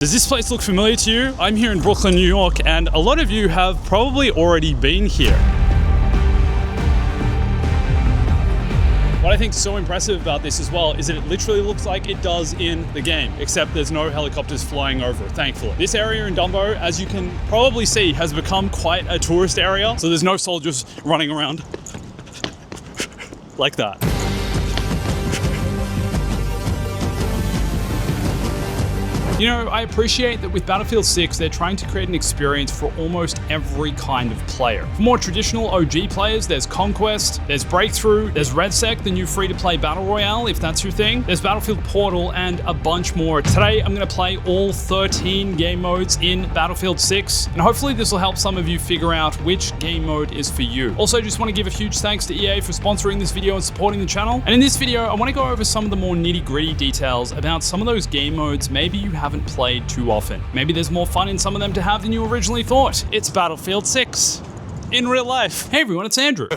Does this place look familiar to you? I'm here in Brooklyn, New York, and a lot of you have probably already been here. What I think is so impressive about this as well is that it literally looks like it does in the game, except there's no helicopters flying over, thankfully. This area in Dumbo, as you can probably see, has become quite a tourist area, so there's no soldiers running around like that. You know, I appreciate that with Battlefield 6, they're trying to create an experience for almost every kind of player. For more traditional OG players, there's Conquest, there's Breakthrough, there's RedSec, the new free-to-play Battle Royale, if that's your thing. There's Battlefield Portal, and a bunch more. Today, I'm going to play all 13 game modes in Battlefield 6, and hopefully this will help some of you figure out which game mode is for you. Also, just want to give a huge thanks to EA for sponsoring this video and supporting the channel. And in this video, I want to go over some of the more nitty-gritty details about some of those game modes maybe you haven't played too often. Maybe there's more fun in some of them to have than you originally thought. It's Battlefield 6 in real life. Hey everyone, it's Andrew.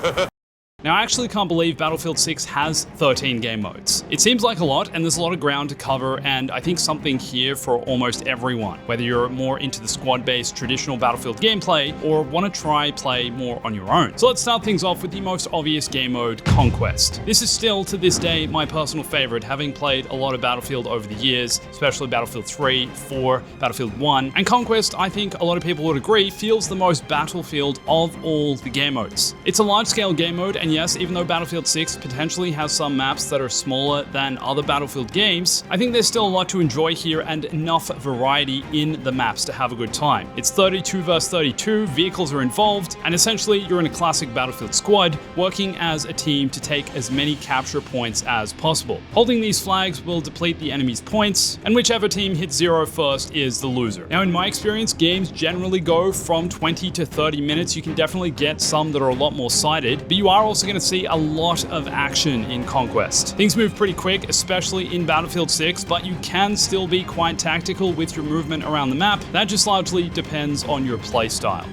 Now, I actually can't believe Battlefield 6 has 13 game modes. It seems like a lot, and there's a lot of ground to cover, and I think something here for almost everyone, whether you're more into the squad-based traditional Battlefield gameplay or want to play more on your own. So let's start things off with the most obvious game mode, Conquest. This is still, to this day, my personal favorite, having played a lot of Battlefield over the years, especially Battlefield 3, 4, Battlefield 1, and Conquest, I think a lot of people would agree, feels the most Battlefield of all the game modes. It's a large-scale game mode, and yes, even though Battlefield 6 potentially has some maps that are smaller than other Battlefield games, I think there's still a lot to enjoy here and enough variety in the maps to have a good time. It's 32 versus 32, vehicles are involved, and essentially you're in a classic Battlefield squad, working as a team to take as many capture points as possible. Holding these flags will deplete the enemy's points, and whichever team hits 0 first is the loser. Now, in my experience, games generally go from 20 to 30 minutes. You can definitely get some that are a lot more sided, but you are also going to see a lot of action in Conquest. Things move pretty quick, especially in Battlefield 6, but you can still be quite tactical with your movement around the map. That just largely depends on your playstyle.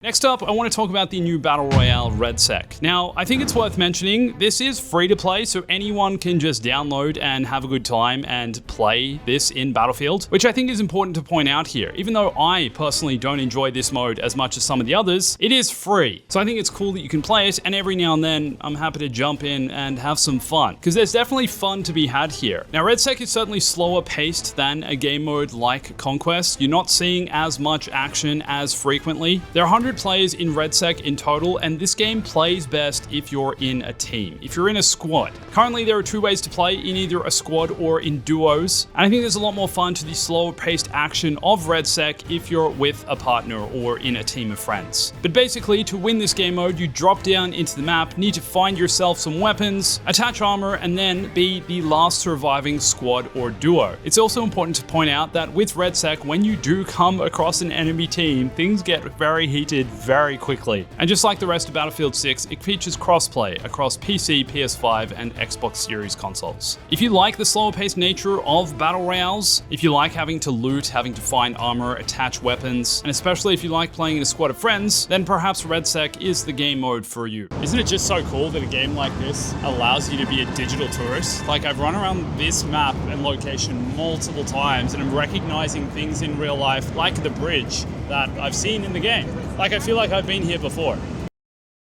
Next up, I want to talk about the new Battle Royale RedSec. Now, I think it's worth mentioning, this is free to play, so anyone can just download and have a good time and play this in Battlefield, which I think is important to point out here. Even though I personally don't enjoy this mode as much as some of the others, it is free. So I think it's cool that you can play it, and every now and then, I'm happy to jump in and have some fun, because there's definitely fun to be had here. Now, RedSec is certainly slower paced than a game mode like Conquest. You're not seeing as much action as frequently. There are 100 players in RedSec in total, and this game plays best if you're in a team, if you're in a squad. Currently, there are 2 ways to play, in either a squad or in duos, and I think there's a lot more fun to the slower paced action of RedSec if you're with a partner or in a team of friends. But basically, to win this game mode, you drop down into the map, need to find yourself some weapons, attach armor, and then be the last surviving squad or duo. It's also important to point out that with RedSec, when you do come across an enemy team, things get very heated very quickly. And just like the rest of Battlefield 6, it features crossplay across PC, PS5, and Xbox Series consoles. If you like the slower paced nature of Battle Royales, if you like having to loot, having to find armor, attach weapons, and especially if you like playing in a squad of friends, then perhaps RedSec is the game mode for you. Isn't it just so cool that a game like this allows you to be a digital tourist? Like, I've run around this map and location multiple times, and I'm recognizing things in real life, like the bridge that I've seen in the game. Like, I feel like I've been here before.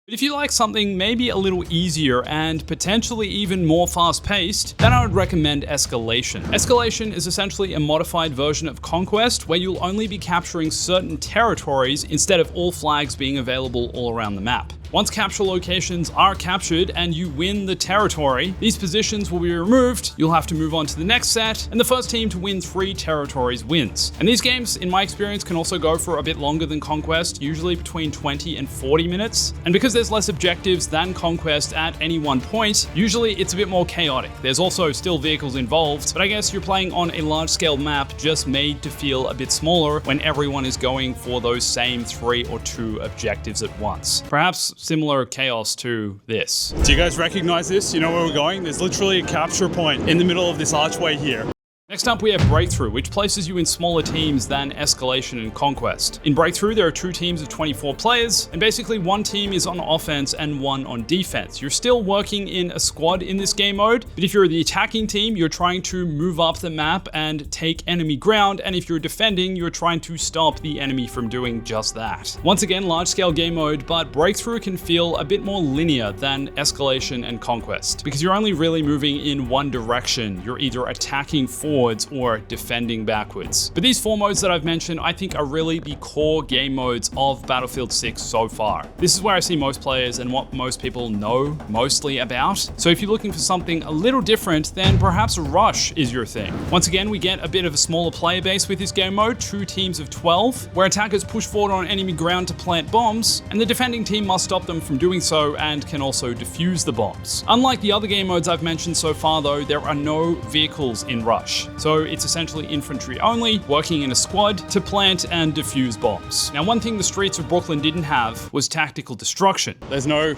But if you like something maybe a little easier and potentially even more fast-paced, then I would recommend Escalation. Escalation is essentially a modified version of Conquest where you'll only be capturing certain territories instead of all flags being available all around the map. Once capture locations are captured and you win the territory, these positions will be removed, you'll have to move on to the next set, and the first team to win 3 territories wins. And these games, in my experience, can also go for a bit longer than Conquest, usually between 20 and 40 minutes. And because there's less objectives than Conquest at any one point, usually it's a bit more chaotic. There's also still vehicles involved, but I guess you're playing on a large-scale map just made to feel a bit smaller when everyone is going for those same 3 or 2 objectives at once. Perhaps similar chaos to this. Do you guys recognize this? You know where we're going? There's literally a capture point in the middle of this archway here. Next up, we have Breakthrough, which places you in smaller teams than Escalation and Conquest. In Breakthrough, there are 2 teams of 24 players, and basically one team is on offense and one on defense. You're still working in a squad in this game mode, but if you're the attacking team, you're trying to move up the map and take enemy ground, and if you're defending, you're trying to stop the enemy from doing just that. Once again, large-scale game mode, but Breakthrough can feel a bit more linear than Escalation and Conquest, because you're only really moving in one direction. You're either attacking forwards or defending backwards. But these 4 modes that I've mentioned, I think are really the core game modes of Battlefield 6 so far. This is where I see most players and what most people know mostly about. So if you're looking for something a little different, then perhaps Rush is your thing. Once again, we get a bit of a smaller player base with this game mode, 2 teams of 12, where attackers push forward on enemy ground to plant bombs, and the defending team must stop them from doing so and can also defuse the bombs. Unlike the other game modes I've mentioned so far though, there are no vehicles in Rush. So it's essentially infantry only, working in a squad to plant and defuse bombs. Now, one thing the streets of Brooklyn didn't have was tactical destruction. There's no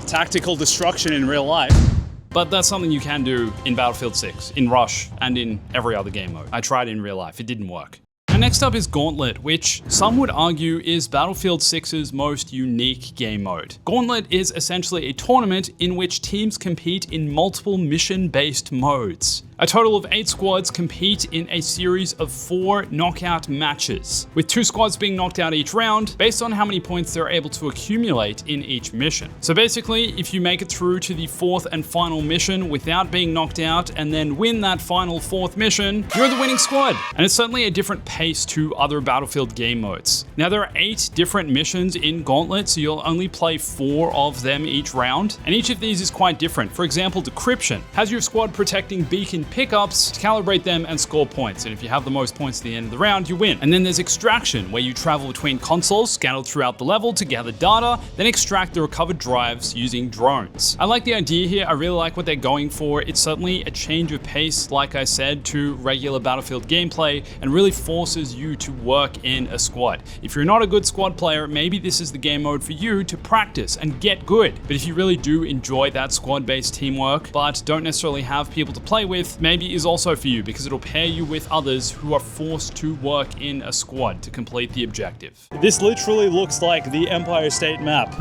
tactical destruction in real life. But that's something you can do in Battlefield 6, in Rush, and in every other game mode. I tried it in real life, it didn't work. And next up is Gauntlet, which some would argue is Battlefield 6's most unique game mode. Gauntlet is essentially a tournament in which teams compete in multiple mission-based modes. A total of 8 squads compete in a series of 4 knockout matches, with 2 squads being knocked out each round based on how many points they're able to accumulate in each mission. So basically, if you make it through to the 4th and final mission without being knocked out and then win that final 4th mission, you're the winning squad. And it's certainly a different pace to other Battlefield game modes. Now, there are 8 different missions in Gauntlet, so you'll only play 4 of them each round, and each of these is quite different. For example, Decryption has your squad protecting beacon pickups to calibrate them and score points, and if you have the most points at the end of the round, you win. And then there's Extraction, where you travel between consoles scattered throughout the level to gather data, then extract the recovered drives using drones. I like the idea here, I really like what they're going for. It's certainly a change of pace, like I said, to regular Battlefield gameplay, and really forces you to work in a squad. If you're not a good squad player, maybe this is the game mode for you to practice and get good. But if you really do enjoy that squad-based teamwork, but don't necessarily have people to play with, maybe is also for you, because it'll pair you with others who are forced to work in a squad to complete the objective. This literally looks like the Empire State map.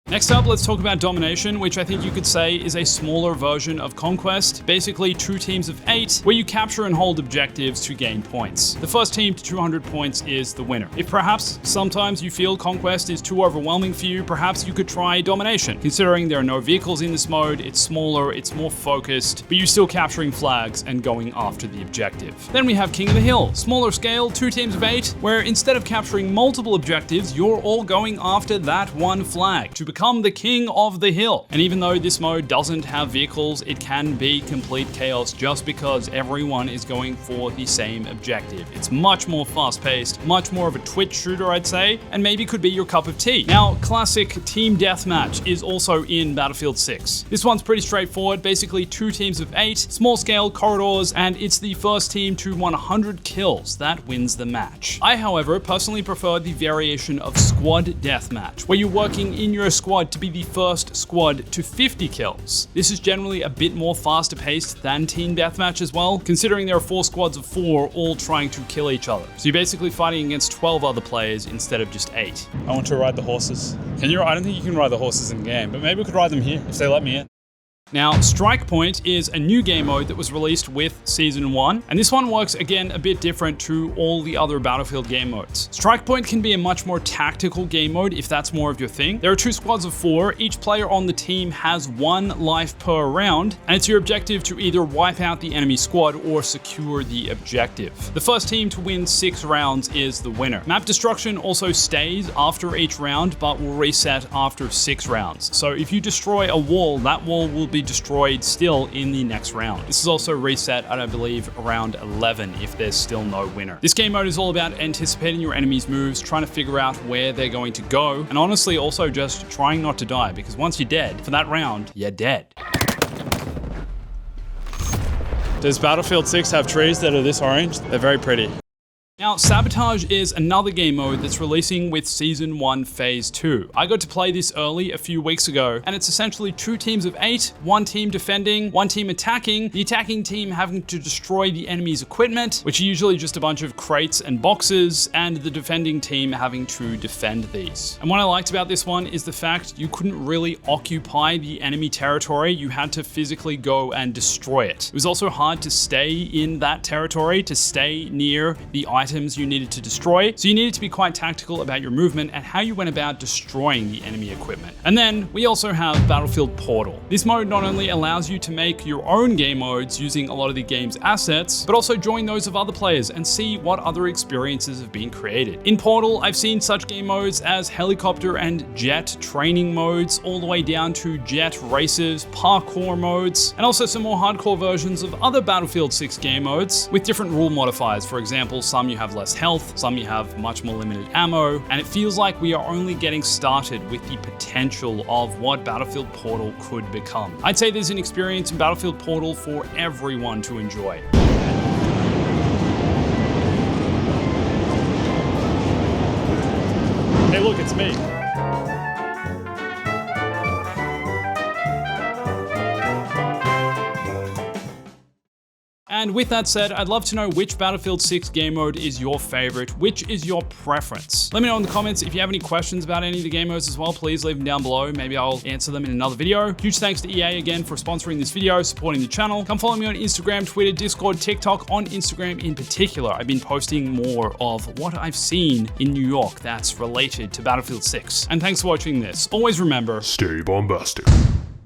Next up, let's talk about Domination, which I think you could say is a smaller version of Conquest. Basically 2 teams of 8, where you capture and hold objectives to gain points. The first team to 200 points is the winner. If perhaps sometimes you feel Conquest is too overwhelming for you, perhaps you could try Domination. Considering there are no vehicles in this mode, it's smaller, it's more focused, but you're still capturing flags and going after the objective. Then we have King of the Hill, smaller scale, 2 teams of 8, where instead of capturing multiple objectives, you're all going after that one flag to become the king of the hill. And even though this mode doesn't have vehicles, it can be complete chaos just because everyone is going for the same objective. It's much more fast-paced, much more of a twitch shooter, I'd say, and maybe could be your cup of tea. Now, classic team deathmatch is also in Battlefield 6. This one's pretty straightforward, basically 2 teams of 8, small scale corridors, and it's the first team to 100 kills that wins the match. I, however, personally prefer the variation of squad deathmatch, where you're working in your squad to be the first squad to 50 kills. This is generally a bit more faster paced than team deathmatch as well, considering there are 4 squads of 4 all trying to kill each other. So you're basically fighting against 12 other players instead of just 8. I want to ride the horses. I don't think you can ride the horses in the game, but maybe we could ride them here if they let me in. Now, Strike Point is a new game mode that was released with Season 1, and this one works again a bit different to all the other Battlefield game modes. Strike Point can be a much more tactical game mode if that's more of your thing. There are 2 squads of 4, each player on the team has 1 life per round, and it's your objective to either wipe out the enemy squad or secure the objective. The first team to win 6 rounds is the winner. Map destruction also stays after each round, but will reset after 6 rounds. So if you destroy a wall, that wall will be destroyed still in the next round. This is also reset at, I believe, around 11 if there's still no winner. This game mode is all about anticipating your enemy's moves, trying to figure out where they're going to go, and honestly also just trying not to die, because once you're dead, for that round, you're dead. Does Battlefield 6 have trees that are this orange? They're very pretty. Now, Sabotage is another game mode that's releasing with Season 1 Phase 2. I got to play this early a few weeks ago, and it's essentially 2 teams of 8, 1 team defending, 1 team attacking, the attacking team having to destroy the enemy's equipment, which are usually just a bunch of crates and boxes, and the defending team having to defend these. And what I liked about this one is the fact you couldn't really occupy the enemy territory, you had to physically go and destroy it. It was also hard to stay in that territory, to stay near the items you needed to destroy, so you needed to be quite tactical about your movement and how you went about destroying the enemy equipment. And then we also have Battlefield Portal. This mode not only allows you to make your own game modes using a lot of the game's assets, but also join those of other players and see what other experiences have been created. In Portal, I've seen such game modes as helicopter and jet training modes, all the way down to jet races, parkour modes, and also some more hardcore versions of other Battlefield 6 game modes with different rule modifiers. For example, some you have less health, some you have much more limited ammo, and it feels like we are only getting started with the potential of what Battlefield Portal could become. I'd say there's an experience in Battlefield Portal for everyone to enjoy. Hey look, it's me. And with that said, I'd love to know which Battlefield 6 game mode is your favorite, which is your preference. Let me know in the comments. If you have any questions about any of the game modes as well, please leave them down below. Maybe I'll answer them in another video. Huge thanks to EA again for sponsoring this video, supporting the channel. Come follow me on Instagram, Twitter, Discord, TikTok. On Instagram in particular, I've been posting more of what I've seen in New York that's related to Battlefield 6. And thanks for watching this. Always remember, stay bombastic.